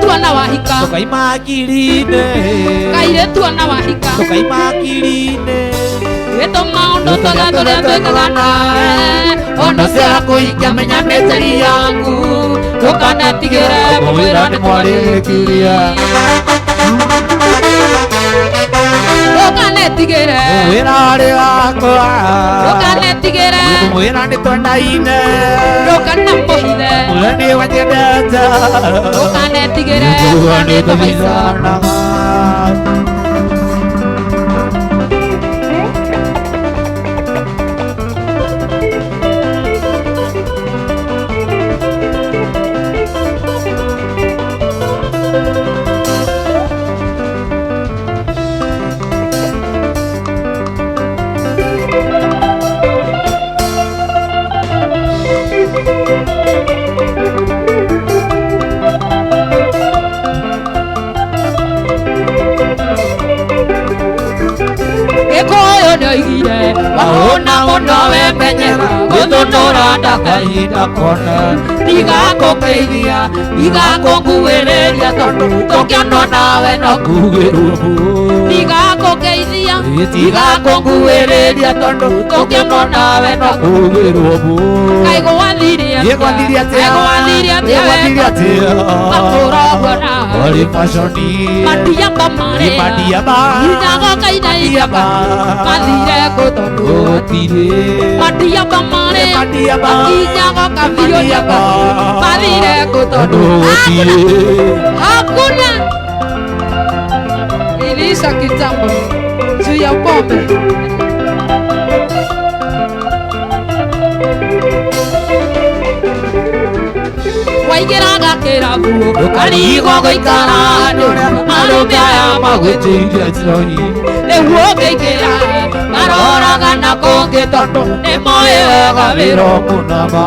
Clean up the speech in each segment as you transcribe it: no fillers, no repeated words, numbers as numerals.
Kairetu anawahika. Tukaima akilini. Kairetu anawahika. Tukaima akilini. Eto maondo toga torea twekaga nawe. Ondo cia kũhikia menya mĩtari yaku. Ndũkanetigĩre mũwĩra nĩ mwarĩkĩria. Ndũkanetigĩre mũwĩra ũrĩ wakwa. Ndũkanetigĩre mũwĩra nĩ twendaine. Ndũkanamũhithe mũwĩra nĩ wanyendete. Ndũkanetigĩre mũwĩra nĩ tũmĩcanaga. Waona mũno wemenyera gũthũndũra ndakahinda kona. Ndigakũgeithia, ndigakũnguĩrĩria tondũ tũkĩonwo nawe no kugĩrwo. Ndigakũgeithia, ndigakũnguĩrĩria tondũ tũkĩonwo nawe no kugĩrwo. Kaĩ gwathiire atĩa? Gwathiire atĩa? Gwathiire atĩa? Gwathiire atĩa? Matũragwo nawe Oli fashoni. Madiamba marĩa Madiamba. Inagũgeithagia mathire gũthondwo. Madiamba marĩa Makinyaga kabiũnyaga mathire gũthondwo. Hakuna iliisha kitambo juu ya pombe. Waingĩraga kĩrabu ũkarigwo gũikara andũ arũme aya magwĩtĩire njironi. Rĩu ũngĩingĩra maroraga na kũngĩ tondũ nĩmoĩ wega wĩra mũnama.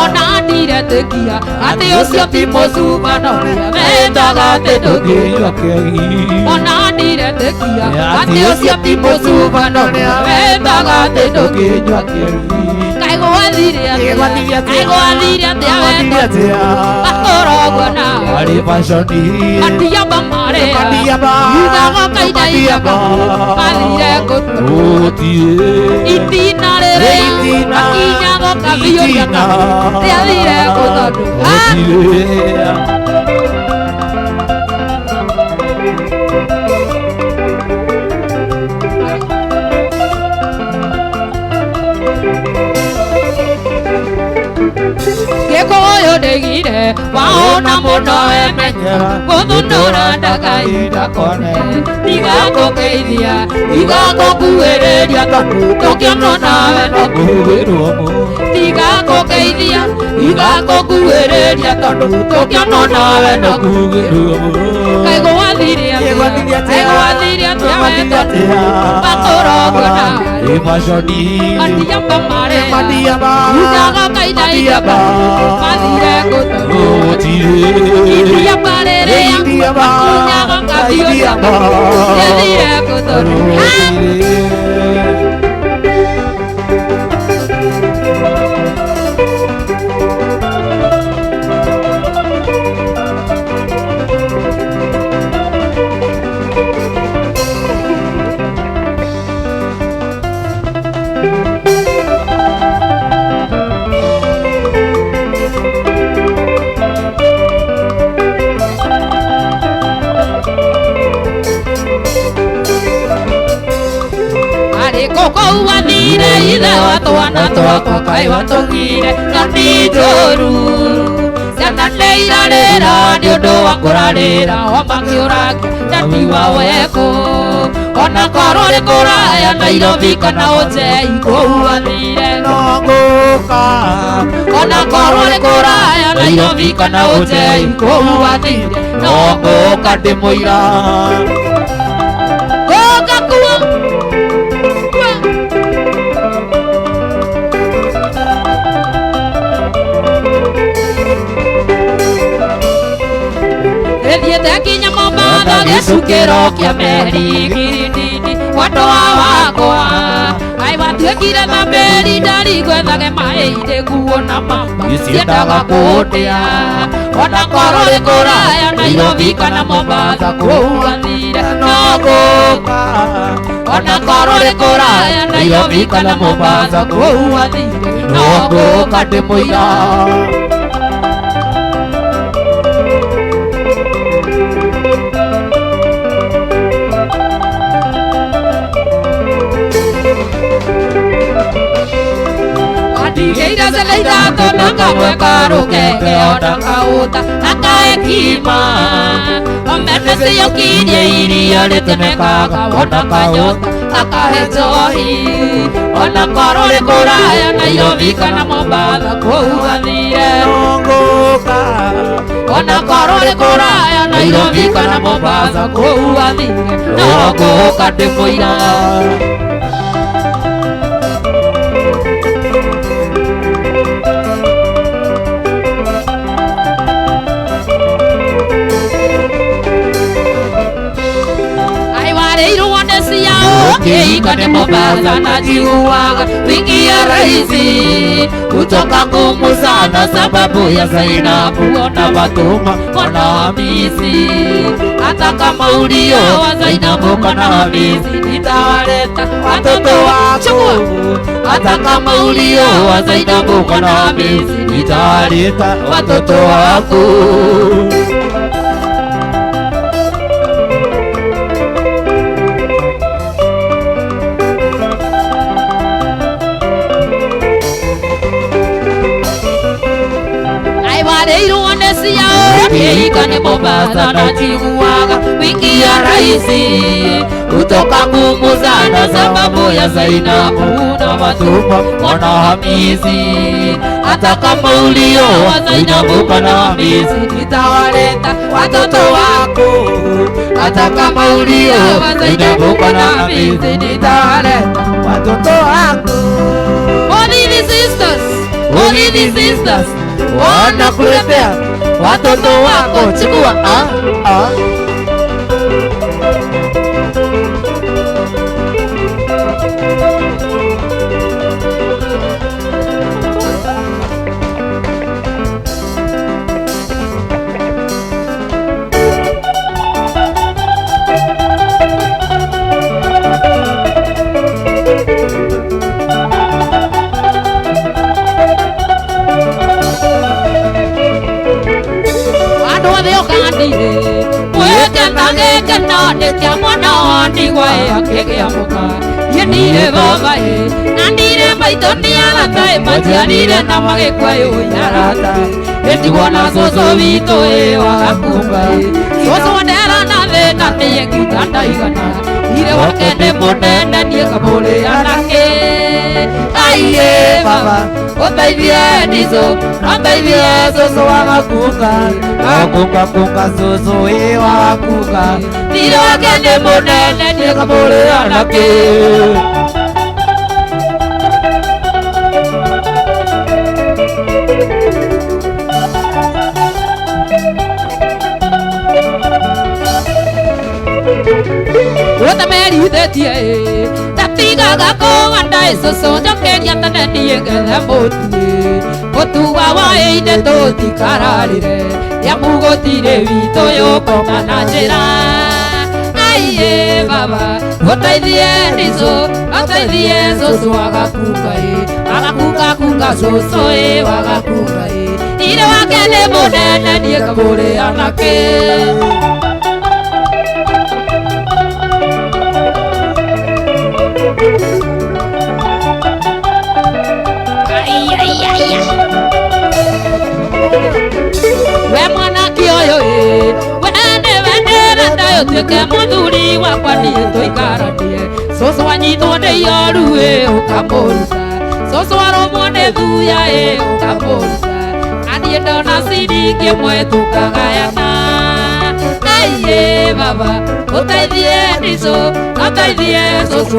Ona ndiretĩkia atĩ ũcio ti mũcumano mendaga atĩ ndũngĩnyua kĩgi. Ona ndiretĩkia atĩ ũcio ti mũcumano mendaga atĩ ndũngĩnyua kĩgi. Kaĩ gwathiire atĩa? Kaĩ gwathiire atĩa wenda? Matũragwo nawe Oli fashoni. Madiamba marĩa Inagũgeithagia mathire gũthondwo. Itina rĩrĩa Makinyaga kabiũnyaga rĩathire gũthondwo. Gĩkũyũ ndĩgire waona mũno wemenyera gũthũndũra ndakahinda kone. Ndigakũgeithia, ndigakũnguĩrĩria tondũ tũkĩonwo nawe no kugĩrwo. Ndigakũgeithia, ndigakũnguĩrĩria tondũ tũkĩonwo nawe no kugĩrwo. Kaĩ gwathiire atĩa? Kaĩ gwathiire atĩa wenda? Matũragwo nawe Oli fashoni. Madiamba marĩa Inagũgeithagia mathire gũthondwo. Idiamba rĩrĩa Makinyaga kabiũnyaga rĩathire gũthondwo. Kũu wathire ithe wa twana twakwa kaĩ watũgire nyoni njũru. Ciana nĩ irarĩra nĩ ũndũ wa kũrarĩra o makĩũragia nyati wa weko. Ona korwo nĩ kũraya Nairobi kana Ũnjei kũu wathire no ngũka. Ona korwo nĩ kũraya Nairobi kana Ũnjei kũu wathire no ngũka ndĩmũira. Ngũka kuo Thiĩte kinya Mombatha gĩcukĩro kĩa meri Girindini Wandũa wakwa. Kaĩ watuĩkire ta meri ndarigwethage maĩ-inĩ nguo na mama ciendaga kũndĩa. Ona korwo nĩ kũraya Nairobi kana Mombasa kũu athire no gũka ona korwo nĩ kũraya Nairobi kana Mombasa kũu athire no gũka ndĩmũira Ndigeira zeleira tona kamwe karukenge ona kauta akaekima Omepesi yokirie iria rĩtemekaga ona kanyota akahe njohi ona korwo nĩ kũraya Nairobi kana Mombasa kũu athire no gũka ona korwo nĩ kũraya Nairobi kana Mombasa kũu athire no gũka ndĩmũira Ikane Mombasa najiuaga wingi ya raisi kutoka ngumu sana sababu ya Zainabu ona Fatuma ona Hamisi hata kama ulioa Zainabu kana Hamisi nitawaleta watoto wako hata kama ulioa Zainabu kana Hamisi nitawaleta watoto wako Ikane Mombasa najiuaga wingi ya raisi kutoka ngumu sana sababu ya Zainabu na Fatuma ona Hamisi hata kama ulioa Zainabu kana Hamisi nitawaleta watoto wako hata kama ulioa Zainabu kana Hamisi nitawaleta watoto wako Only the sisters wana kuletea watoto wako chukua Nĩkĩa mwana wa ndigwa akĩgĩamũka nĩndire baba nandire maitũ nĩarataĩ maciarire na magĩkwa arata nĩndigwo na cũcũ witũ wagakumba cũcũ ndera na thĩna nĩye nginya ndaigana ire wake nĩ mũnene niĩ ngamũrĩra nake aiye baba ũteithie ndizo ũteithie cũcũ wagakunga kunga cũcũ wagakunga ire wake nĩ mũnene niĩ ngamũrĩra nake Utamerithetie tatigaga kũganda cũcũ njokeria tene niĩ ngethe mũtu wa inde tũtikararĩre nĩamu gũtirĩ witũ yũkoma na njĩra aiye baba ũteithie ndicũ ũteithie cũcũ agakunga cũcũ wagakunga ire wake nĩ mũnene niĩ ngamũrĩra nake we mwanake ũyũ wendere ũtuĩke mũthuri wakwa niĩ tũikaranie cũcũ anyitwo nĩ ihoru ũkamũruta cũcũ arũmwo nĩ thuya ũkamũruta na niĩ ndona ciringi ĩmwe tũkagayana aiye baba ũteithie ndicũ ũteithie cũcũ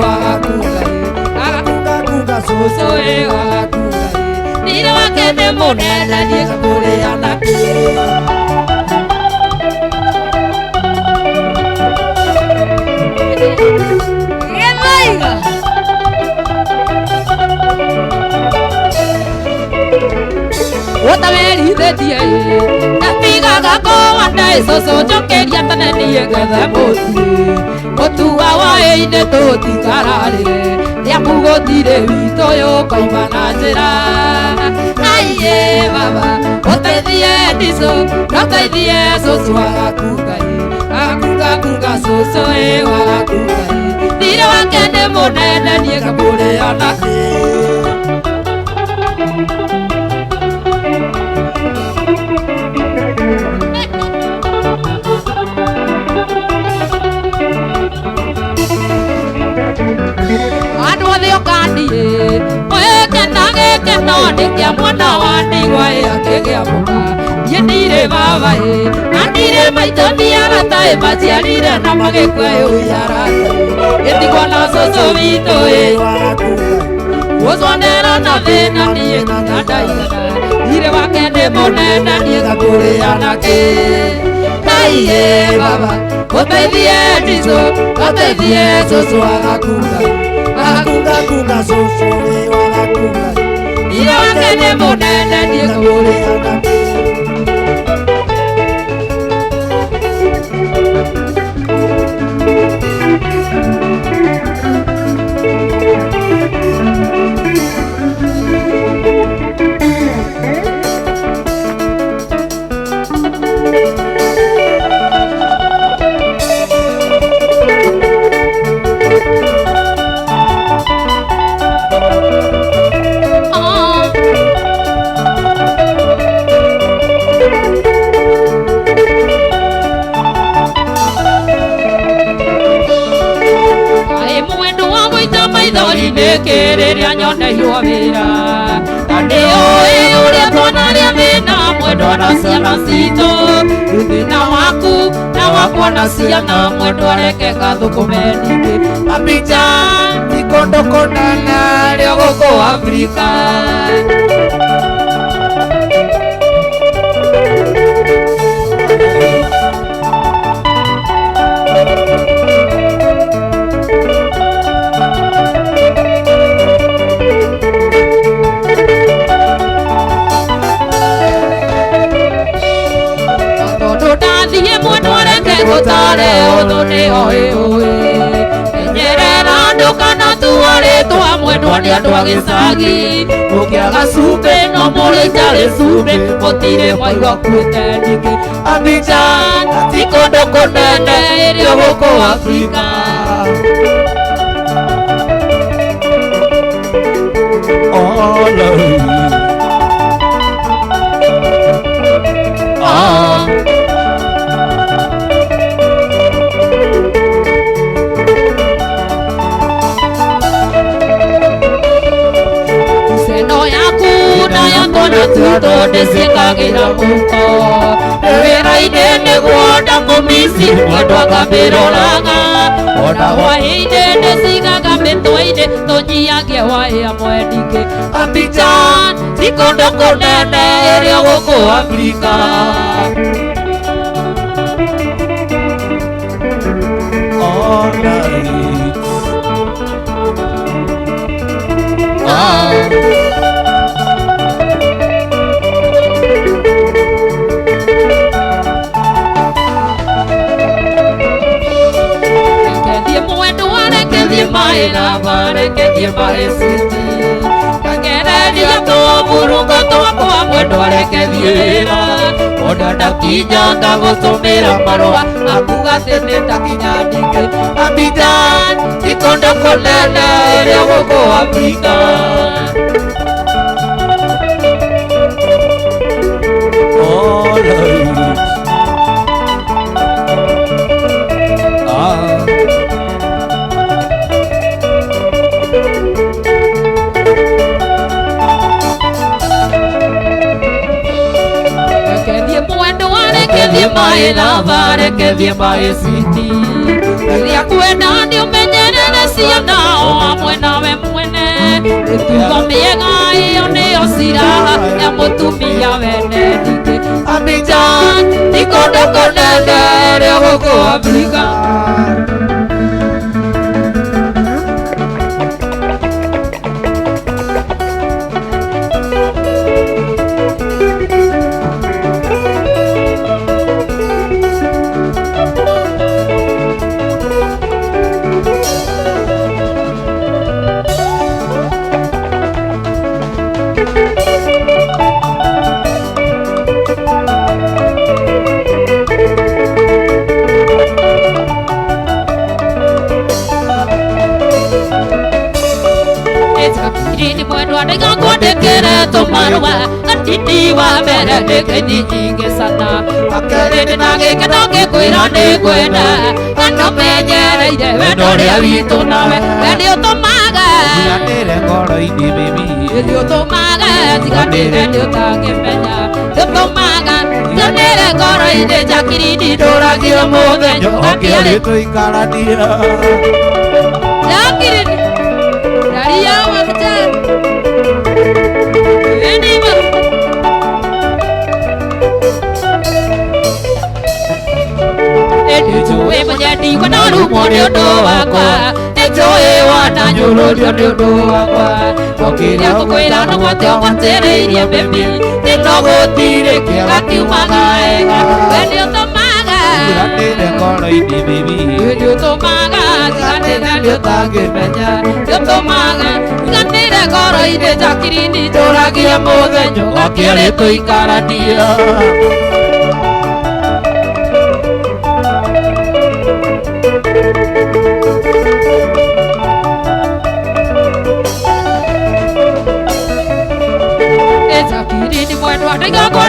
agakunga cũcũ agakunga ire wake nĩ mũnene niĩ ngamũrĩra nake gĩthaiga ũtamerithĩtie tatigaga kũganda soso chokeria tene niye gethe muthie mutuga waine tutikararire ria mugotire wito yo kaima na njira aiye baba uteithie ndiso uteithie soso agakuga soso wagakuga thire wake nĩ mũnene niĩ ngamũrĩa nake andũ othe ũkandiĩ mwĩkena gĩkeno nĩ kĩa mwana wa ndigwa akĩgĩa mũka niĩ ndirĩ baba na ndirĩ maitũ ndiarataĩ maciarire na magĩkua ũiarataĩ gĩtigwo na cũcũ witũ gũconera na thĩna niĩ nginya ndaigana ndirĩ wake nĩ mũnene niĩ ngakũrĩa nake aiye baba ũteithie ndicũ ũteithie cũcũ agakuga cũcũ wagakuga ndirĩ wake nĩ mũnene niĩ ngakũrĩa nake Kĩrĩrĩa nyoneirwo wĩra na nĩũĩ ũrĩa twanarĩa thĩna mwendwa na ciana citũ thĩna waku na wakwa na ciana mwendwa reke gathũkũme ningĩ Abidjan ikondokondana rĩa gũkũ Afrika gũtare ũthũ nĩ oĩ enyerera ndũkana tuarĩ twa mwendwa nĩ andũ a gĩcagi ũkĩaga cumbĩ no mũrĩ itarĩ cumbĩ mũtirĩ mwaigua kuĩte ningĩ Abidjan ti kũndũ kũnene ĩrĩ gũkũ Afrika tuto ndĩciĩkagĩra mũko wĩra-inĩ nĩguo ndakũmici mwendwa ngambĩroraga ona hwaĩ-inĩ ndĩcigaga mĩtwe-inĩ tũnyiagie hwaĩ amwe ningĩ Abidjan ti kũndũ kũnene ĩrĩ gũkũ Afrika Ketie mae siti kagereria tũburungo twakwa mwendwa reke thiĩra ona ndakinya ngagũtũmĩra marũa akuga atĩ nĩ ndakinya ningĩ Abidjan ti kũndũ kũnene ĩrĩ gũkũ Afrika mae lava reke thiĩ mae citi rĩrĩa kwenda nĩ ũmenyerere ciana o hamwe nawe mwene mĩtugo mĩega ĩyo nĩyo ciraha ya mũtumia wene ningĩ Abidjan ti kũndũ kũnene ĩrĩ gũkũ Afrika marwa atiti wa mere de kedi jinge sana akere de nage kanoge koira de kwenda ano menyere ide wedore avitu nawe radio tomaga Tigandire ngoro indi baby radio tomaga tigandire radio tage menya tomaga tigandire ngoro ide jakiri di doragia modenyo Okere tuikarania jakiri daria wakta anima ejoe manyadi wanaru modio do wakwa ejoe wana nyuro do wakwa okiri akokwira no wote watereirie bebi tinogo tire kati magaega wendio tomaga Tigandire ngoro indi baby wendio tomaga tigandire tage menya tomaga tigandire ngoro ide jakiri ni doragia modenyo okere tuikarania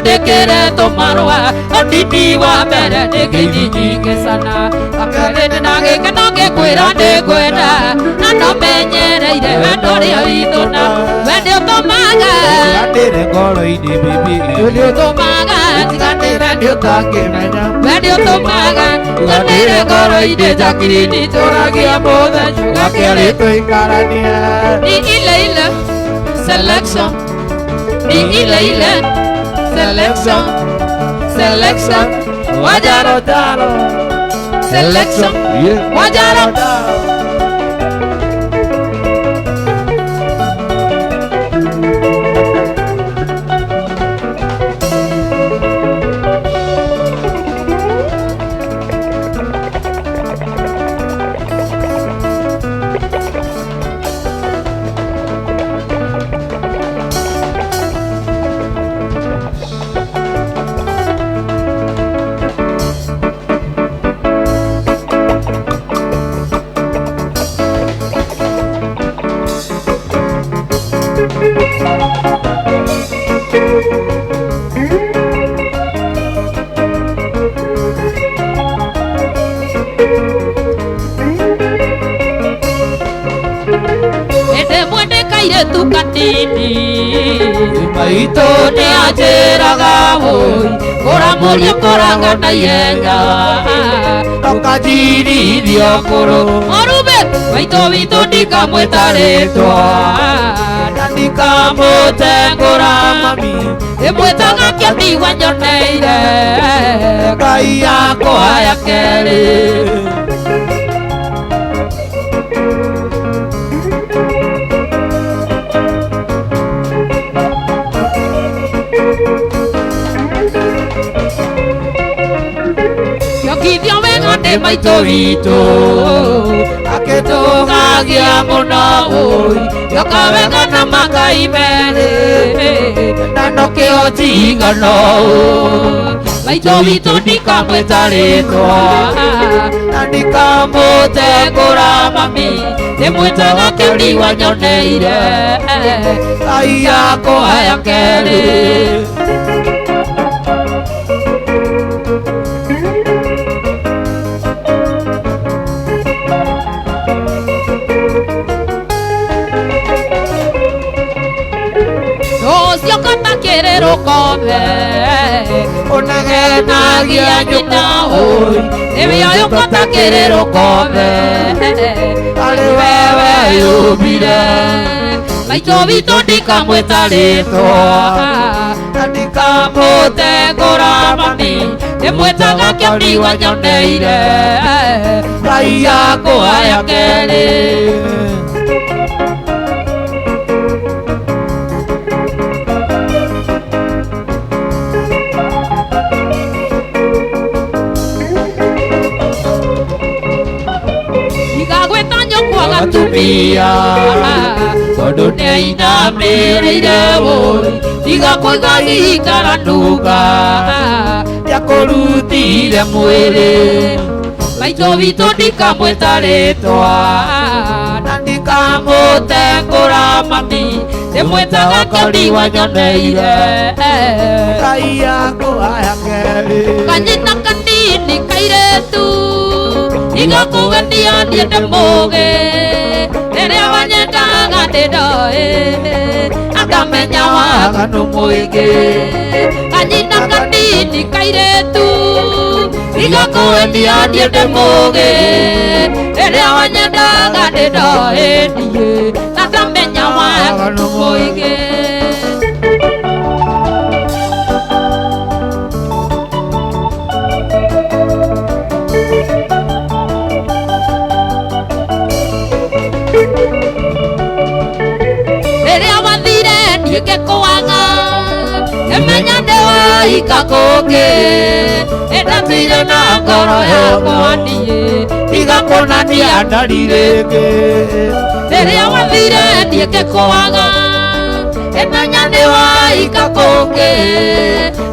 Dekere tomarwa atiti wa mere de gidi jinge sana akare de nage kanoge kwera de kwenda ano menyere ide wedore avitona wedio tomaga Tigandire ngoro indi baby wedio tomaga tigandire dio tage menya wedio tomaga tigandire ngoro ide jakiri ni toragia moda juga kere tuikarania ni ile selection ni ile selection wajaro daro selection wajaro tu katini maito ne ajeraga voi ora morio koranga na yenga Tokajiri diokoro orube maito vito ndikamwetaretwa ndikamutengura mami imwetaga kiambiwa nyoneire ngai yakwa ya keri Yokithio wega nĩ maitũ witũ akĩtũgagia mũno ũi yoka wega na magai merĩ na no kĩo njigano maitũ witũ ndikamwĩta rĩtwa na ndikamũtengũra mami ndĩmwĩtaga kĩũriwa nyoneire ngai yakwa ya kerĩ Rokome onagenagia nyina oi nĩwe ũyũ ngũtakĩrĩ rũkome arĩ wewe yũmbire maitũ witũ ndikamwĩta rĩtwa na ndikamũtengũra mami ndĩmwĩtaga kĩambiwa nyoneire ngai yakwa ya kerĩ Tumia tondũ nĩainamĩrĩire woi tiga kũiga gĩikara nduga yakũrutire mwĩrĩ maitũ witũ ndikamwĩta rĩtwa na ndikamũtengũra mami ndimwitaga Kioni wanyoneire Ngai yakũhaya kerĩ kanyina kanini kairetu igakũgenia niĩ ndĩ mũũgĩ rĩrĩa wanyendaga ndĩ ndoĩ akamenya waganu mũingĩ kanyina kanini kairetu igakũgenia niĩ ndĩ mũũgĩ rĩrĩa wanyendaga ndĩ ndoĩ niĩ akamenya waganu mũingĩ ngĩkũaga emenya ndĩ waika kũngĩ ĩndatũire na ngoro yakwa niĩ igakuonania ndari rĩngĩ rĩrĩa wathire niĩ ngĩkũaga emenya ndĩ waika kũngĩ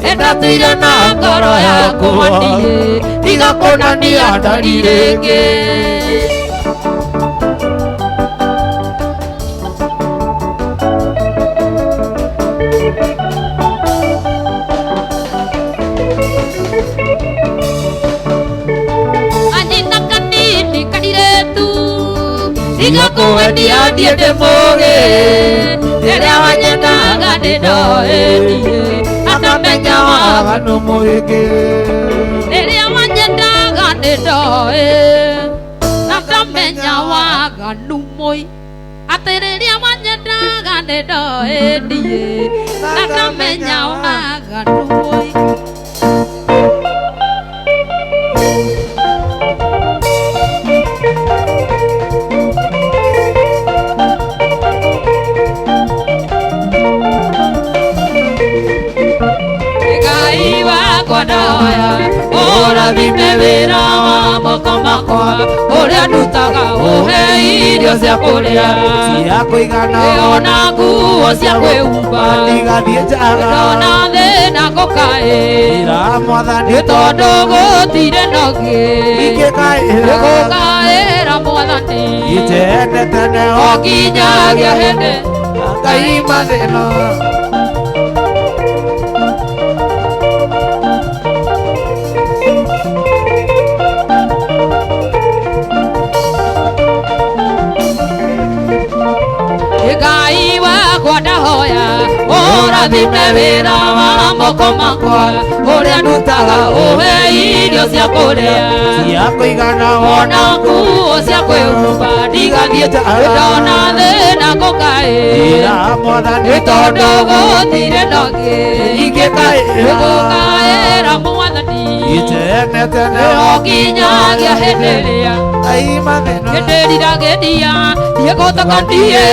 ĩndatũire na ngoro yakwa niĩ igakuonania ndari rĩngĩ igakuendia niĩ ndĩ mũũgĩ rĩrĩa wanyendaga ndĩ ndoĩ niĩ akamenya waganu mũingĩ rĩrĩa wanyendaga ndĩ ndoĩ akamenya waganu mũingĩ atĩ rĩrĩa wanyendaga ndĩ ndoĩ niĩ akamenya waganu mũingĩ ũrathime wĩra wa moko makwa ũrĩa ndutaga ũhe irio cia kũrĩa cia kũigana ona nguo cia kwĩhumba ndigathiĩ njaga ndona thĩna ngũkaĩra Mwathani nĩ tondũ gũtirĩ na ũngĩ ingĩkaĩra gũkaĩra Mwathani itene tene o nginyagia hĩndĩ Ngai mathĩna Ngai wakwa ndahoya ũrathime wĩra wa moko makwa ũrĩa ndutaga ũhe irio cia kũrĩa cia kũigana ona nguo cia kwĩhumba ndigathiĩ ndona thĩna ngũkaĩra Mwathani nĩ tondũ gũtirĩ na ũngĩ ingĩkaĩra Mwathani itene tene o nginyagia hĩndĩ ĩrĩa Ngai mathĩna hĩndĩ ĩriragĩria thiĩ gũthakandiĩ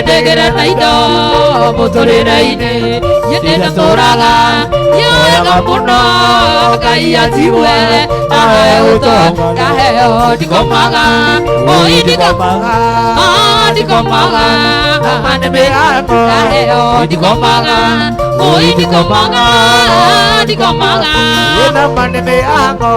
ndĩgĩre na indo mũtũrĩre-inĩ niĩ ndatũũraga nĩwega mũno Ngai anjigue ahe ũtonga ngaheo ndikomaga oi ndikomaga ndikomaga nĩ mĩhang'o ngaheo ndikomaga oi ndikomaga ndikomaga wĩna ma nĩ mĩhang'o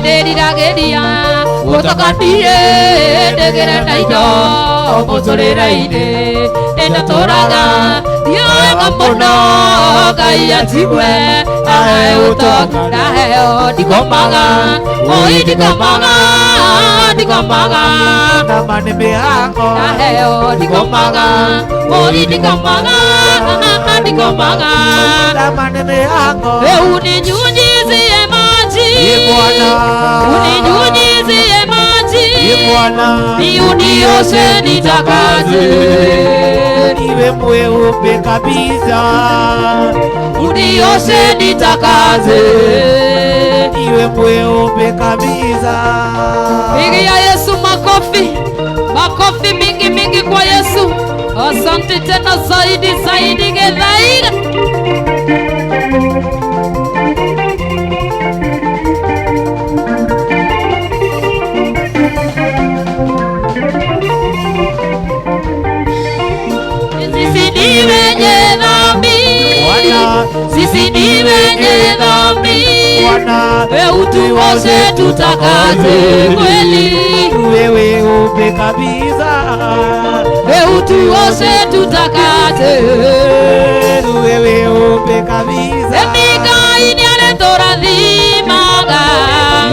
ndiragĩria gũthakandiĩ ndĩgĩre na indo mũtũrĩre-inĩ ndatũũraga nĩwega mũno Ngai anjigue ahe ũtonga ngaheo ndikomaga oi ndikomaga ndikomaga nama nĩ mĩhang'o ngaheo ndikomaga oi ndikomaga ndikomaga nama nĩ mĩhang'o uninyunyizie maji Bwana uninyunyizie maji Bwana unioshe nitakaze niwe mweupe kabisa unioshe nitakaze niwe mweupe kabisa pigia Yesu makofi makofi mingi mingi kwa Yesu asante tena zaidi zaidi gedhaira sisi ni wenye dhambi sisi ni wenye dhambi. Bwana, Utuoshe tutakase kweli, wewe upe kabisa. Utuoshe tutakase, wewe upe kabisa. Ngai ni aletorathimaga,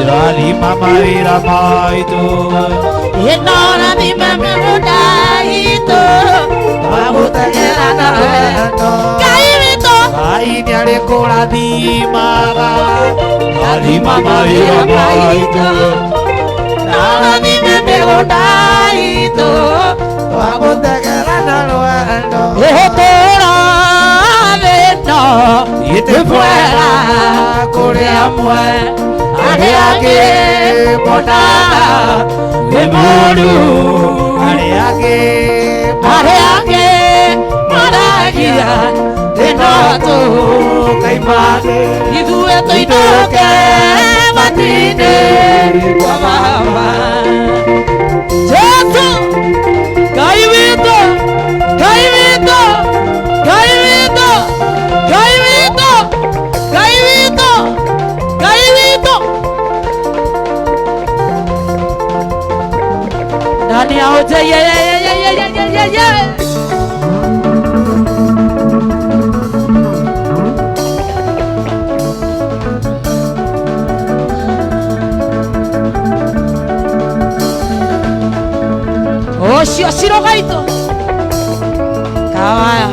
irathima mawĩra maitũ, ĩnorathima mĩgũnda itũ, twagũteng'era na wendo. Ngai witũ, Ngai nĩ arĩ kũrathimaga, rathima mawĩra maitũ, ĩnorathima mĩgũnda itũ, twagũteng'era na wendo. ũtũũro wĩno Nĩ mwega kũrĩ amwe, arĩa angĩ monaga nĩ mũũru, arĩa angĩ monagia thĩna tũkaimane, ithuĩ tũinũke matu-inĩ kwa Baba. Jesu, Ngai witũ, Ngai witũ, Ngai witũ, Ngai witũ, Ngai witũ, Ngai witũ. Nani ahote ye. Ocio cirogaito kawaya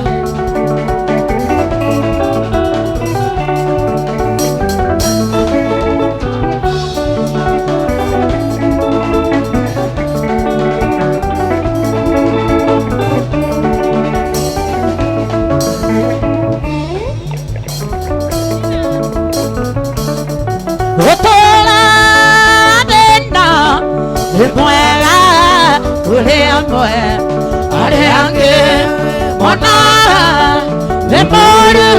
otola denda mwela uleamwe areange mona memoru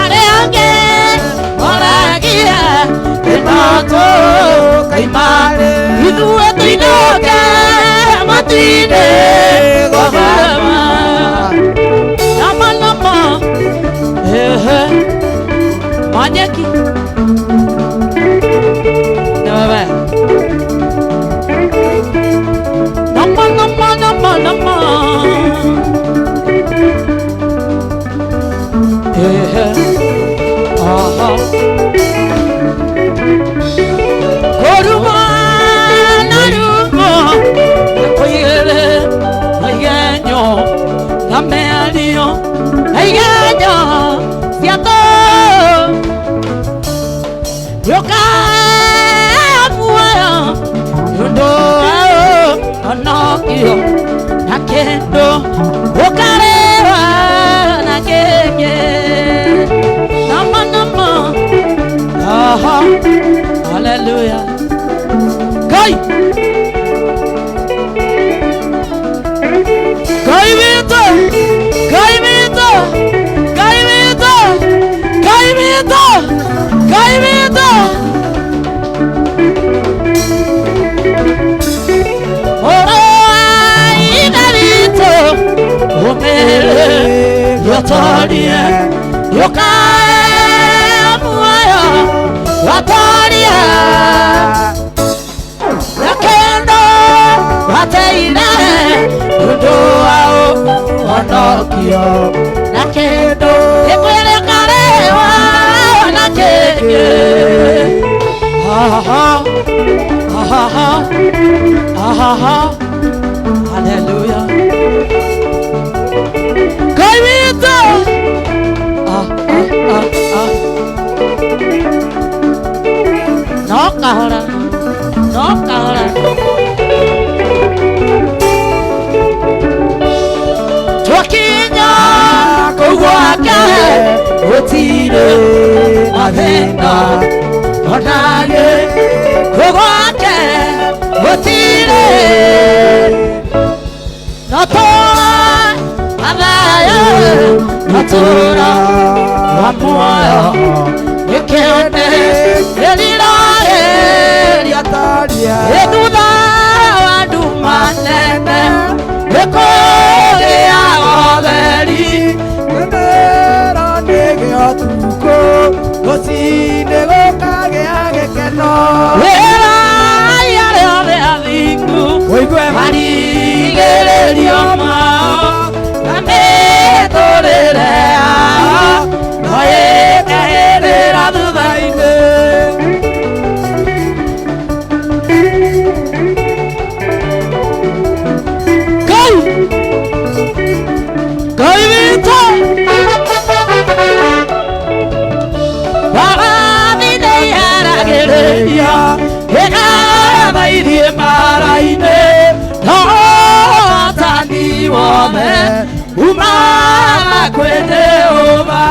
areange moragia emato kaimare idue tuinoke matine gobama nama manyeki nama nakendo ukarewa nakenge nama hallelujah Kai wito Kai wito Kai wito Kai wito Kai wito Yotoria, yokamuaya, yotoria, yakendo, wateina, udoao, onokio, nakendo, ekwele karewa, nakenge, hallelujah. No kahora Twakinya kugwake utire mathina onage kugwake utire natoa athaya natura wamuoyo ikende elirae liataria edutha wandu manene ikoria otheri wera yare ore athingu Oigwe marigererio mao na mĩtũrĩre yao no ĩkahĩrĩra thutha-inĩ. Ngai witũ barathi nĩiharagĩrĩria ĩgatha ithiĩ mara-inĩ no ũhotani wothe umaga kwĩ Jehova.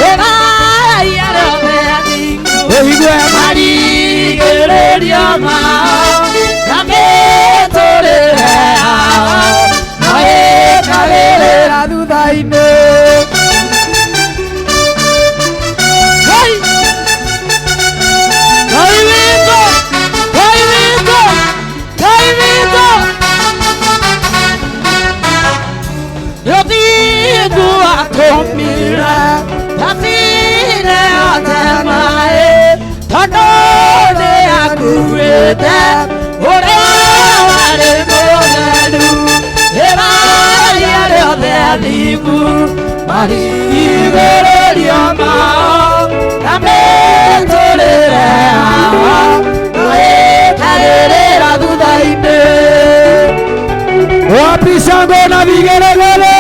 Ĩgaya rĩothe athingu Oigwe marigĩrĩrio mao na mĩtũrĩre yao no ĩkagĩrĩra thutha-inĩ. Ngai witũ, Ngai witũ, Ngai witũ rũthingu atũmire athire othe maĩ tondũ nĩakuĩte ũrĩa warĩ mũtheru. Ĩgaya rĩothe athingu marigĩrĩrio mao na mĩtũrĩre yao no ĩkagĩrĩra thutha-inĩ. Wapi shangwe na vigelegele?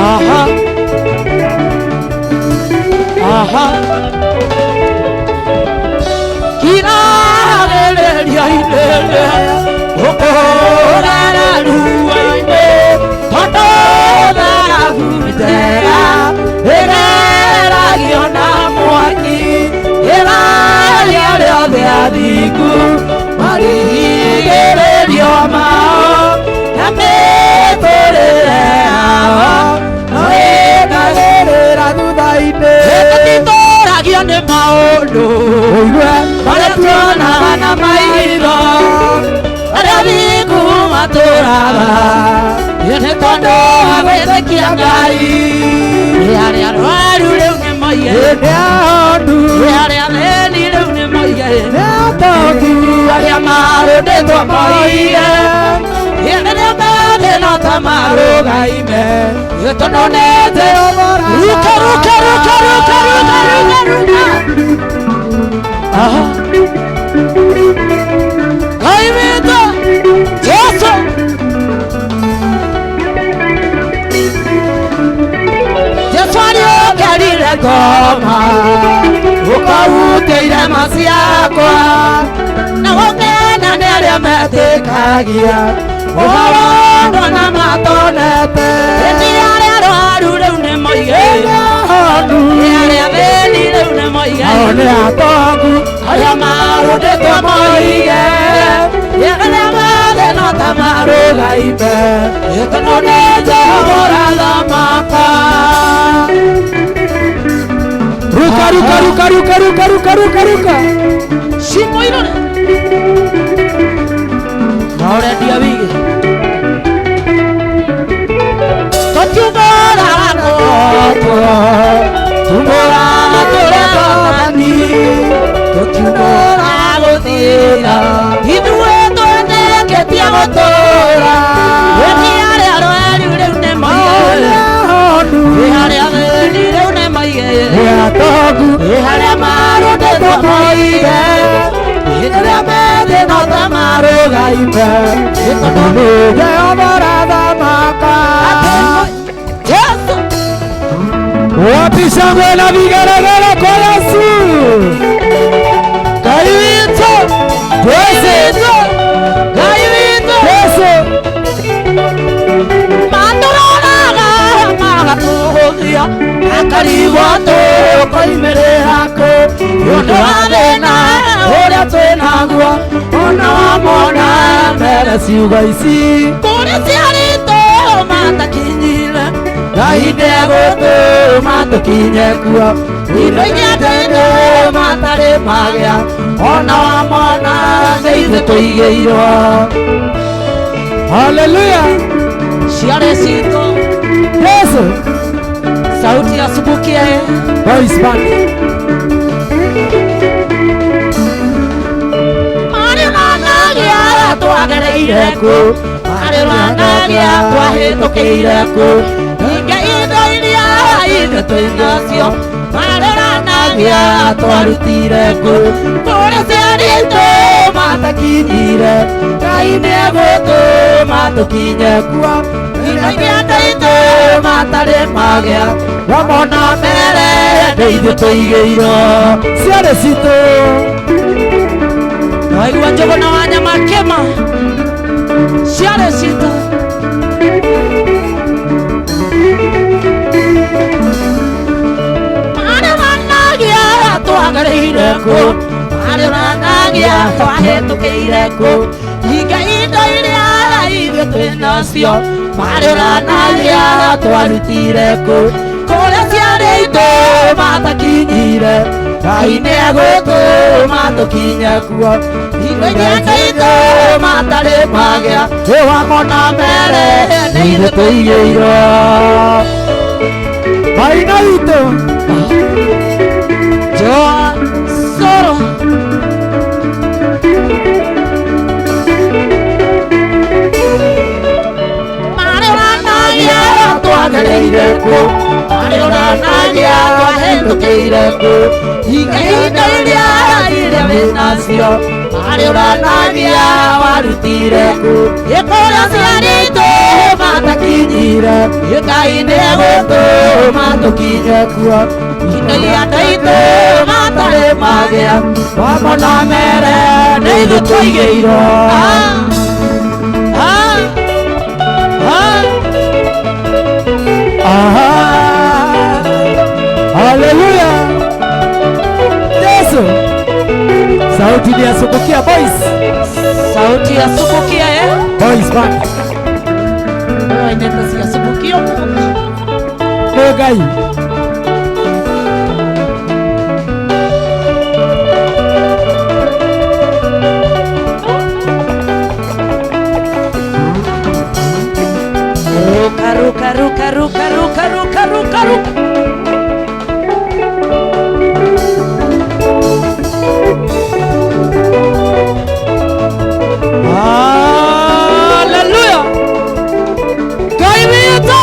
Aha, aha, kiragereria inene ũkũrara ruo-inĩ tondũ thahabu njega ĩgeragio na mwaki. Ĩgaya rĩothe athingu marigĩrĩrio mao na mĩtũrĩre yao no ĩkagĩrĩra thutha-inĩ. Tũtitũragio nĩ maũndũ marĩa tuonaga na maitho arĩa athingu matũũraga nĩ tondũ wa gwĩtĩkia Ngai. Arĩa arwaru rĩu nĩ moige, arĩa athĩni rĩu nĩ moige, arĩa marũndĩtwo moige rĩrĩa mathĩna ta marũgaime tondũ nĩ Jehova. Ruka ruka ruka ruka ruka ruka ruka. Aha, Ngai witũ Jesũ Jesũ arĩũkĩrire ngoma ũkahutĩire maciakwa na gũkena nĩ arĩa metĩkagia ũhoro na matonete. Nĩ arĩa arwaru rĩu nĩ moige, nĩ arĩa athĩni rĩu nĩ moige, nĩ atongu arĩa marũndĩtwo moige arĩa mathĩna ta marũgaime tondũ nĩ Jehova ũrathamaka. ruka ruka ruka ruka ruka ruka ruka ruka Cimo irore na ũrendia wige tũtiũmũraga notwo tumũraga tũretwatani tũtiũmũraga gũthira ithuĩ twĩtĩkĩtie gũtũũra. Nĩ arĩa arwaru rĩu nĩ moige, nĩ arĩa athĩni rĩu nĩ moige, nĩ atongu nĩ arĩa marũndĩtwo moige rĩrĩa methĩna ta marũgaime tondũ nĩ Jehova ũrathamaka. Jesũ. Wapi shangwe na vigelegele kwa Yesu? Ngai witũ, Ngai witũ, Ngai witũ Yesu matũroraga magatũhũthia akarigwo tũkoimĩrĩra kũ nĩũndũ wa thĩna ũrĩa twĩnaguo ona wamona mbere ciugo ici kũrĩa ciarĩtwo matakinyire Ngai ndegũtũma tũkinye kuo indo iria tene matarĩ magĩa ona wamona nĩ ithuĩ tũigĩirwo. Haleluya. Ciarĩ citũ Yesu sauti ya subukia Voice band kũ marĩ ranagia twahĩtũkĩire kũ hinga indo iria ithuĩ twĩnacio marĩ ranagia twarutire kũ kũrĩa ciarĩtwo matakinyire Ngai nĩegũtũma tũkinye kuo hinga ndaitũ matarĩ magĩa wamona mbere nĩ ithuĩ tũigĩirwo ciarĩ citũ waigua Njũgũna wa Nyamakema ciarĩ citũ marĩ ranagia twagĩrĩire kũ marĩ ranagia twahĩtũkĩire kũ hinga indo iria ithuĩ twĩnacio marĩ ranagia twarutire kũ kũrĩa ciarĩtwo matakinyire Ngai nĩegũtũma tũkinye kuo hingo iria ndaitũ matarĩ magĩa wamona mbere nĩ ithuĩ tũigĩirwo maina witũ Joa Soro marĩ ranagia twagĩrĩire kũ marĩ ranagia twahĩtũkĩire kũ hinga indo iria wĩnacio marĩ ranagia warutire kũ kũrĩa ciarĩtwo matakinyire Ngai nĩegũtũma tũkinye kuo hingo iria ndaitũ matarĩ magĩa wamona mbere nĩ ithuĩ tũigĩirwo Haleluya Yesu sauti ni ya Subukia boys sauti ya Subukia boys band inaenda ya Subukia Ngai ruka Haleluya Ngai witũ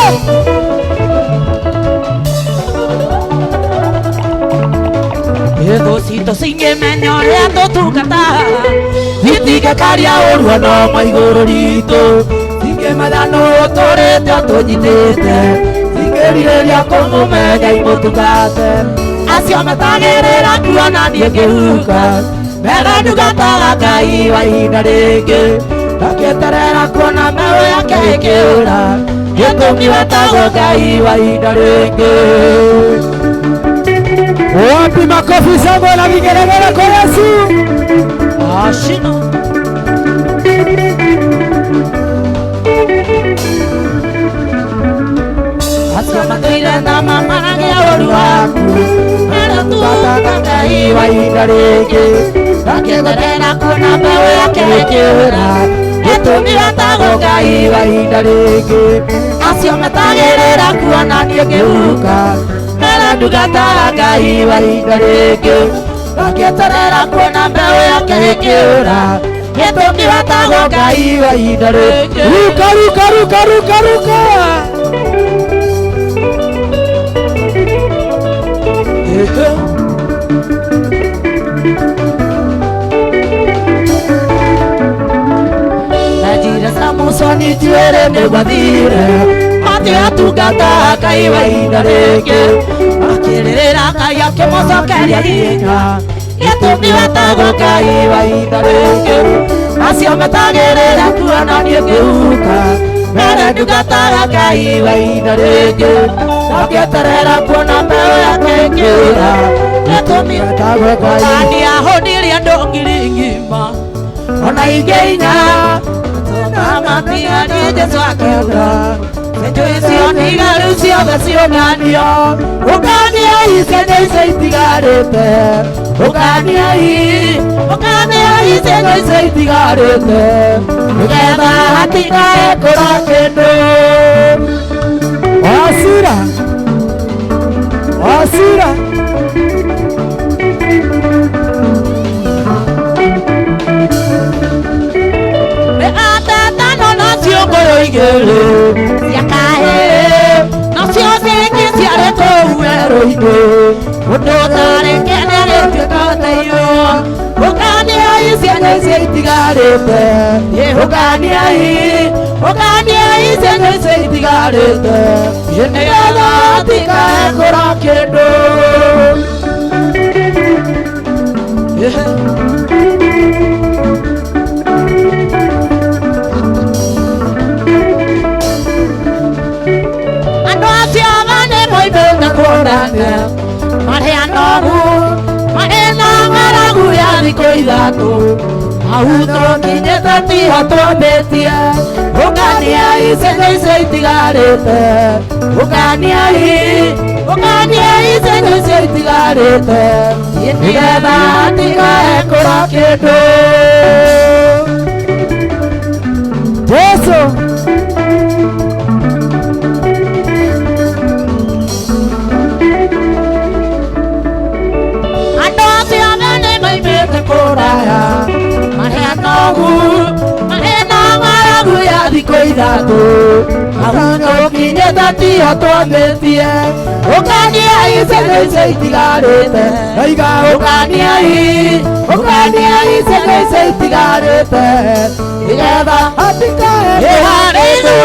Ego citũ cingĩmenya ũrĩa tũtungata itingĩkaria ũruo no maigũrũ ritũ cingĩmenya nũũ tũrĩte tũnyitĩte cingĩrirĩria kũmũmenya imũtungate acio matagĩrĩra kuona niĩ ngĩhuka mbere ndungataga Ngai wa ihinda rĩngĩ ndakĩeterera kuona mbeũ yake ĩkĩũra gĩtũmi wetagwo Ngai wa ihinda rĩngĩ wapi makofi shangwe na vigelegele kwa Yesu ashino acio matũire na mamaragia ũru waku mbere ndungataga Ngai wa ihinda rĩngĩ ndakĩeterera kuona mbeũ yake ĩkĩũra gĩtũmi wetagwo Ngai wa ihinda rĩngĩ acio matagĩrĩra kuona niĩ ngĩhuka mbere ndungataga Ngai wa ihinda rĩngĩ ndakĩeterera kuona mbeũ yake ĩkĩũra gĩtũmi wetagwo Ngai wa ihinda rĩngĩ ruka ruka ruka ruka ruka Najira Samusoni tuere negwathire mati atungata Ngai wa ihinda rĩngĩ akĩrĩrĩra Ngai akĩmũcokeria hinya gĩtũmi wetagwo Ngai wa ihinda rĩngĩ acio metagĩrĩra kuona niĩ ngĩhuka mbere ndungataga Ngai wa ihinda rĩngĩ ndakĩeterera kuona mbeũ yake ĩkĩũra gĩtũmi wetagwo Ngai nĩahũnirie andũ ngiri ng'ima ona ingĩ inya Matia Jesũ akĩũra Cenjũ icio nĩigaru ciothe cionganio ũkaniai cenjũ icio itigarĩte ũkaniai cenjũ icio itigarĩte nĩgetha hatikae kũra kĩndũ Wasira Wasira nĩ atete igere yakahe nasio sengi siare to wero ide odotare kenere tekateyo ogani ai siane seitigarete ogani ai siane seitigarete jenega tika korakedo Cuidado, auto kinyeta ti hatometia, ogania isenese tigarete, ogania isenese tigarete, yenda tika ekorakedo. Yesu. Cuidado, auto kinyeta ti hatometia, ogania isenese tigarete, aiga ogania isenese tigarete, yenda atika ekorakedo.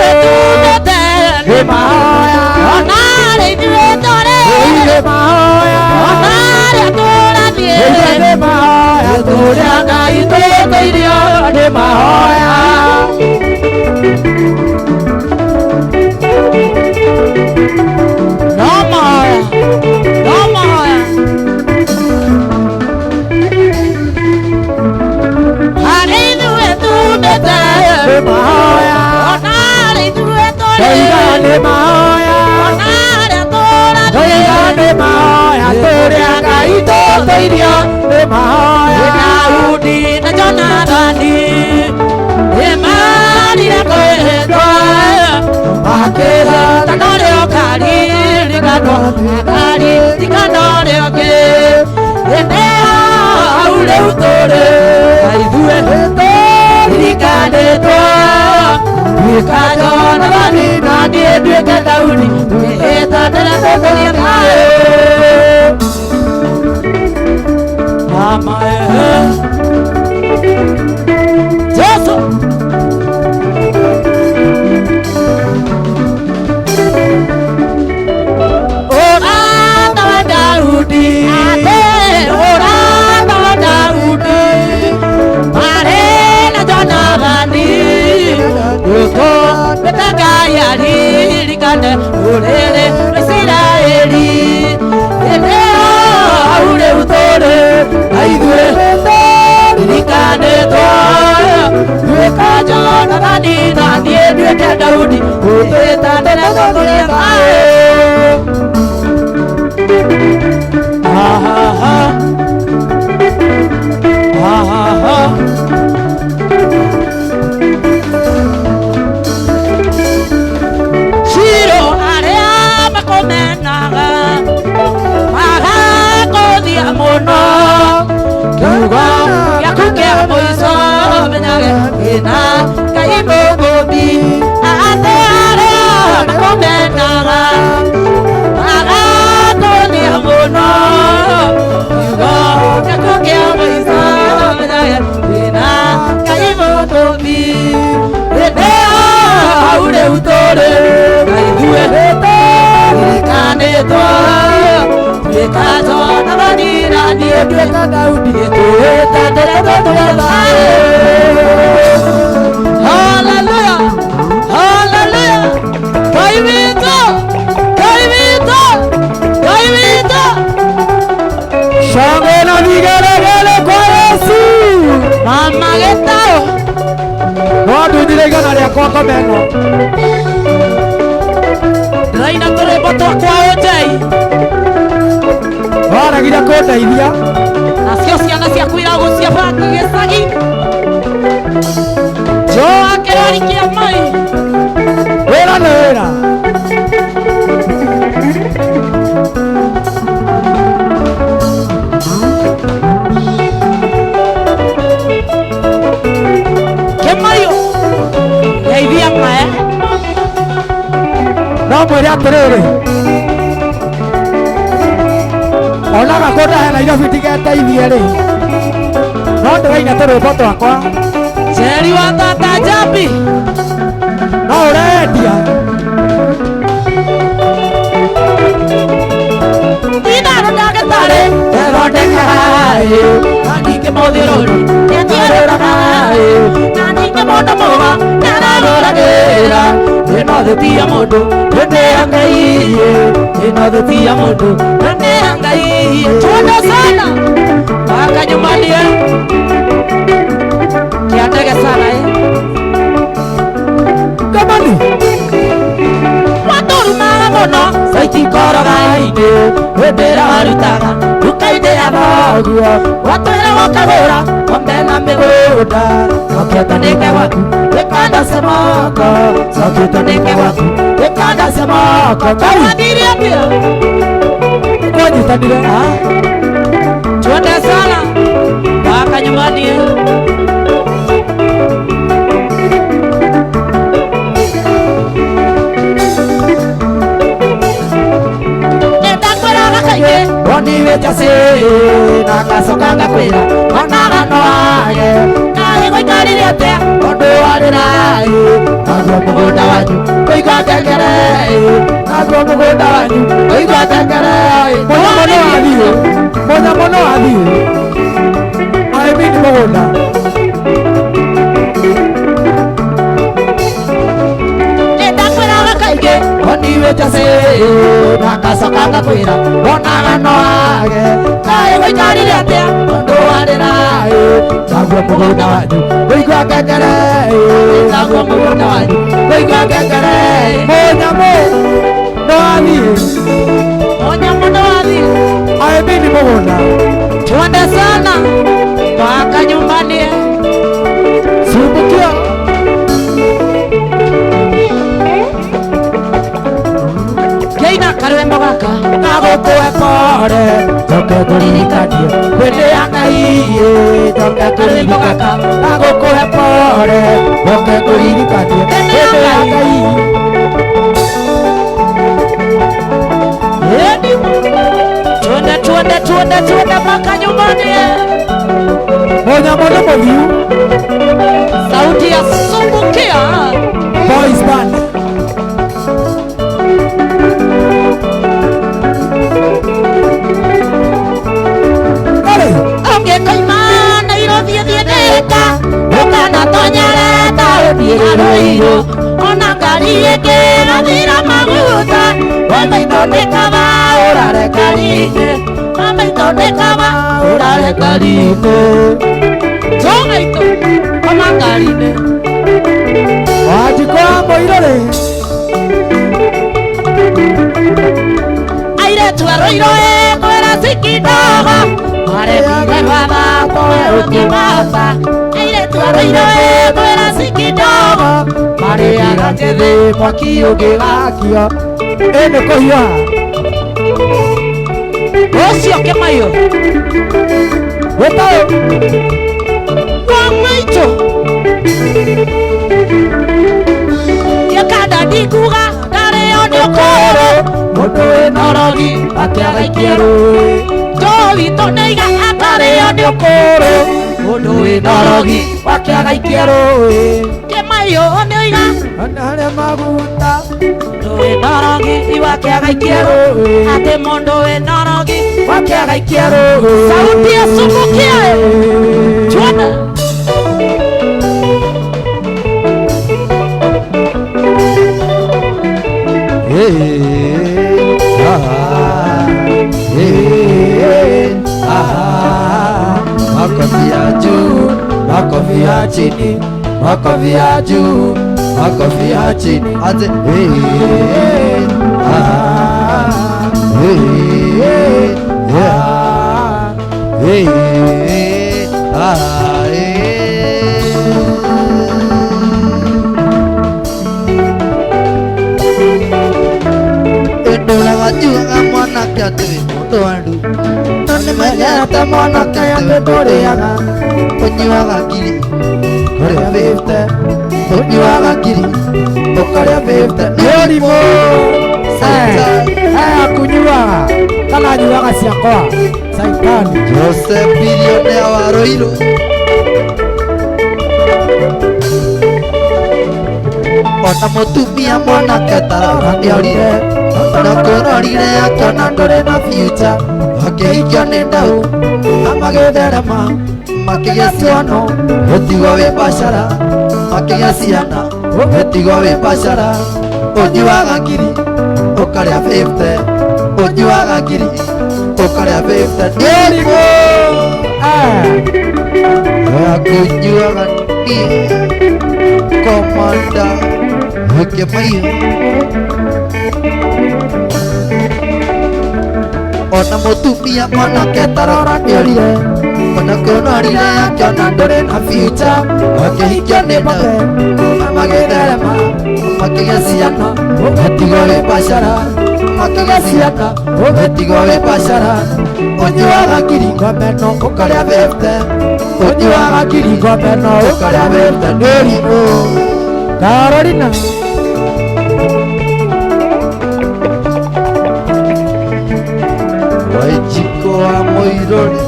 Emahoya, onare duetore, emahoya, onare toradie, emahoya, toraga itoterio, emahoya. Nacio ciana cia kwirago cia bangi gicagi jo akirarikia mai wera na wera kemayo yaithia mae mwere atiriri ona gakunda hena Nairobi tigeteithie ri no ndiraina tũrwĩmbo twakwa Ceri wa tata Jambi no ũrendia Inaro ndagĩtarĩ ethondekaĩ na ningĩ mũthirũri nĩthiũrũrũkaĩ na ningĩ mũndũ mũga nĩaragũragĩra ĩno thĩ ti ya mũndũ ĩndĩ ya Ngai ĩno thĩ ti ya mũndũ nĩ ya Ngai twende sana wakanyumanie kiandege sana kamani waturumaga mũno saiti koroga-inĩ wĩndĩra warutaga nduka-inĩ ya thoguo watwĩra gũkagũra ng'ombe na mĩgũnda cokete nĩke gwaku wĩkandase moko cokete nĩke gwaku wĩkandase moko wathirie atĩa nĩkwanyitanire twende sana wakanyumanie nĩndakwĩraga kaingĩ woniwĩtase na ngacoka ngakwĩra onaga no age kaĩ gũikarire atĩa ũndũ warĩ naĩ naguo mũgũnda wanyu ũigua ngengere naguo mũgũnda wanyu ũigua ngengere mũnyamũ wathiĩ mũnyamũ wathiĩ arĩmi nĩ mũgũnda nĩndakwĩraga kaingĩ woniwĩtase na ngacoka ngakwĩra onaga no age kaĩ gũikarire atĩa ũndũ warĩ naĩ naguo mũgũnda wanyu ũigua ngengere naguo mũgũnda wanyu ũigua ngengere mũnyamũ no wathiĩ mũnyamũ nĩ wathiĩ arĩmi nĩ mũgũnda twende sana wakanyumbanie sumbukia kĩina karwembo gaka nagũkũhe kore njoke ngũririkanie hĩndĩ ya Ngai njoke karwembo gaka nagũkũhe kore njoke ngũririkanie hĩndĩ ya Ngai twende wakanyumbanie mũnyamũ nĩ mũthiu sauti ya sumbukia boys band ũngĩkoima Nairobi thiĩthĩka ũkanatonyereta ũthiĩrũirũ ona ngari ĩngĩgathira maguta wamaithondekaga ũrare ngari-inĩ wamaithondekaga ũrare ngari-inĩ tũgaitũ koma ngari-inĩ wanjikũ wa mũirũrĩ airĩtu arũirũ kwĩra sikindogo marethire wathato ũkĩmata airĩtu arũirũ kwĩra sikindogo marĩaga njĩthĩ mwaki ũngĩgakio ĩnĩ kũhiũha ũcio kĩmaio wĩtaũ wa maitũ gĩkanda ndikuga ndarĩo nĩ ũkũrũ mũndũ wĩna ũrogi akĩagaikia rũĩ Joe witũ nĩiga atarĩo nĩ ũkũrũ mũndũ wĩna ũrogi akĩagaikia rũĩ kĩmaio nĩiga ona harĩa maguta mũndũ wĩna ũrogi wakĩagaikia rũĩ atĩ mũndũ wĩna ũrogi wakĩagaikia rũĩ sauti ya sumbukia twende makofi ya juu, makofi ya chini, makofi ya juu, makofi ya chini. Ate Endola mwanake ati wĩ mũndũ wa ndu no nĩmenyete mwanake ati ndũrĩaga ũnyuaga ngiri kũrĩa 50 ũnyuaga ngiri ũkarĩa 50 nĩ ũrimũ akunyuaga kana anyuaga ciakwa Saitani Joseph bilionea wa Roiro ona mũtumia mwanake tarora nĩorire na kũrorire akĩona ndũrĩ na future akĩhikio nĩ ndau na magĩtherema makĩgĩa ciana ũtigwo wĩ mbacara makĩgĩa ciana ũtigwo wĩ mbacara ũnyuaga ngiri ũkarĩa 50 ũnyuaga ngiri ũkarĩa 50 nĩrimũ akũnyuaga niĩ komanda Kĩmaiyo ona mũtumia mwanake tarora nĩorire ona kũrorire akĩona ndũrĩ na future akĩhikio nĩ ndau na magĩtherema makĩgĩa ciana ũtigwo wĩ mbacara makĩgĩa ciana ũtigwo wĩ mbacara ũnyuaga ngiri ngombe no ũkarĩa 50 ũnyuaga ngiri ngombe no ũkarĩa 50 nĩrimũ Carolina Waijiko wa Moirori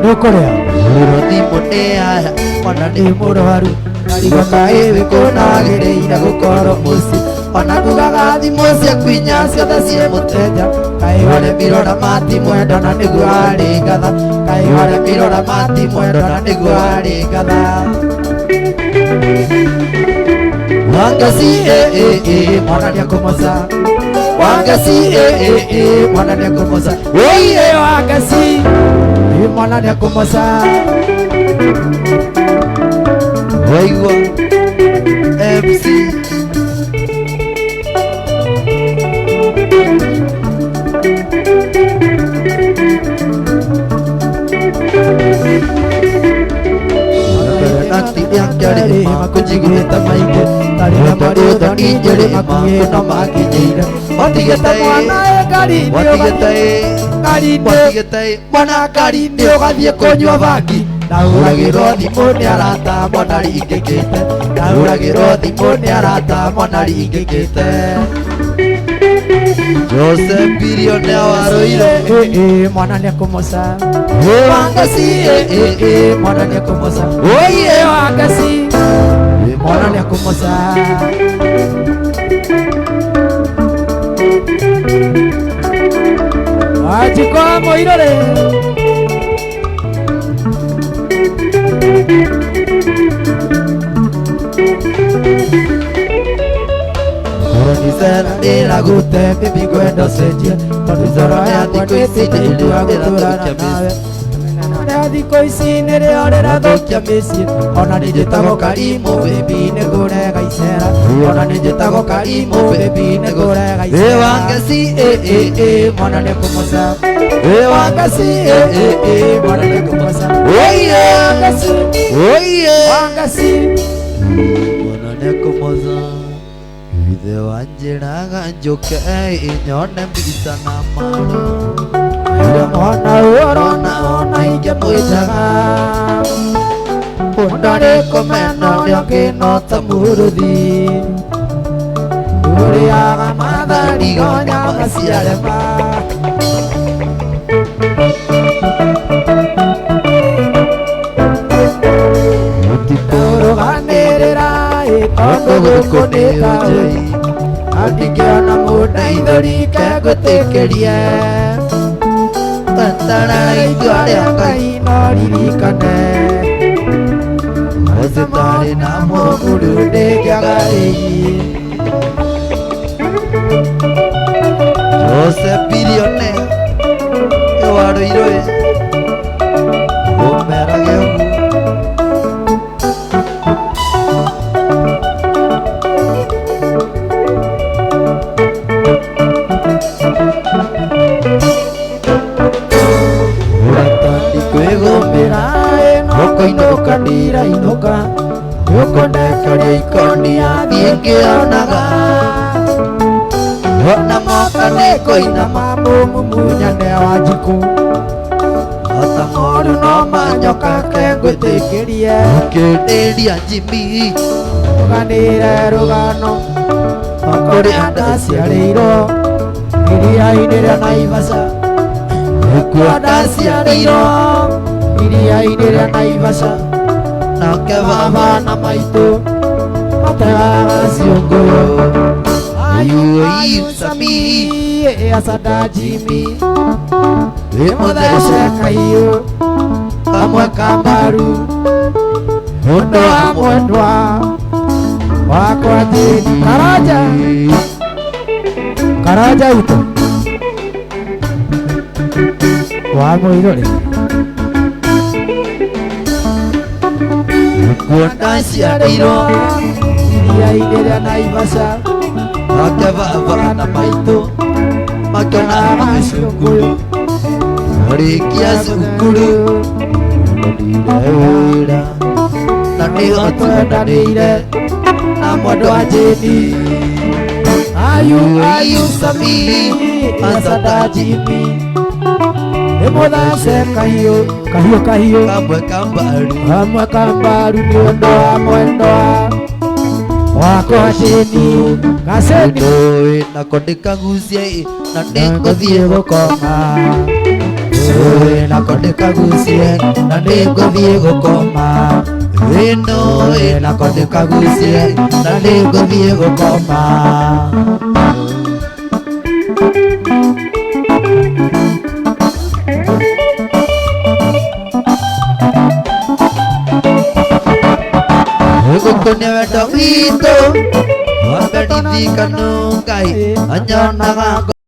Nukorea Mũrathimo nĩ aya ona nĩ mũrwaru Karigo kaĩwĩ kũnagĩrĩire gũkorwo mũciĩ ona kugaga thimũ ciaku inya ciothe ciĩ mũteja kaĩhore mirora mati mwendo na nĩguo arĩ ngatha kaĩhore mirora mati mwendo na nĩguo arĩ ngatha Wangasi mwana nĩakũmoca Wangasi mwana nĩakũmoca Oye Wangasi mwana nĩakũmoca Waigua MC Nanti makujigita maike Tarina maruda injere makuna makijira Watigetae Mwana karinde ũgathiĩ kũnyua bangi Ndahũragĩrwo thimũ nĩ arata mwana ringĩkĩte Ndahũragĩrwo thimũ nĩ arata mwana ringĩkĩte Joseph bilionea wa Roiro mwana nĩakũmoca Wangasi mwana nĩakũmoca Oye Wangasi mwana nĩakũmoca Wajiko wa Moirore Nisera nĩra gũte bibi kwenda cenjia tondũ icoro ya thikũ ici nĩrĩo gũtũrana nawe ya thikũ ici nĩrĩo rĩrathũkia mĩciĩ ona nĩnjĩtagwo Karimũ baby nĩngũrega icera ona nĩnjĩtagwo Karimũ baby nĩngũrega icera Wangasi mwana nĩakũmoca Wangasi mwana nĩakũmoca Oye Wangasi Wangasi mwana nĩakũmoca Ithe wanjĩraga njũke inyone mbica na maro mwana ũrona ona ingĩmwĩtaga ũndarĩ kũmena ũrĩa ũngĩnota mũrũthi ũrĩaga matharigo nyama ciarema mũtikũrũganĩrĩra tondũ gũkũ nĩ taũni Andĩkĩona mũndaithũri kegũtĩkĩrie Tantara itua rĩa Ngai no ririkane Mũcitarĩ na mũgũrũ ndĩngĩagarĩirie Joseph bilionea wa Roiro ũmerage ũguo Inoka ndira inoka Yokondekaria ikonia thiĩngĩonaga Ona moka nĩkũinama mũmumunyane Wanjikũ Samoro no manyoka kengwĩtĩkĩrie Ũkĩndĩria Jimmy Rũganĩre rũgano Kũrĩa ndaciarĩirwo Iria-inĩ rĩa Naivasha Nĩkuo ndaciarĩirwo Iria-inĩ rĩa Naivasha Nake baba na maitũ mategaga ciũngũyũ Ayu Samii Asada Jimmy Wĩmũthece kahiũ kamwe ka mbaru Mũndũ wa mwendwa wakwa Jane Karanja uto wa mũirũrĩ Nĩkuo ndaciarĩirwo Iria-inĩ rĩa Naivasha Nake baba na maitũ makĩonaga ciũngũyũ Mũrĩkia cukuru Ndonire wĩra na nĩho twendanĩire na mwendwa wa Jane Ayu Samii Asada Jimmy Wĩmũthece kahiũ kamwe ka mbaru kamwe ka mbaru nĩ ũndũ wa mwendwa wakwa Jane Gaceni Ndoĩ nako ndĩkagucie na nĩngũthiĩ gũkoma Ndoĩ nako ndĩkagucie na nĩngũthiĩ gũkoma Ndoĩ nako ndĩkagucie na nĩngũthiĩ gũkoma Gũkũ nĩ wendo witũ wa Ngai anyonaga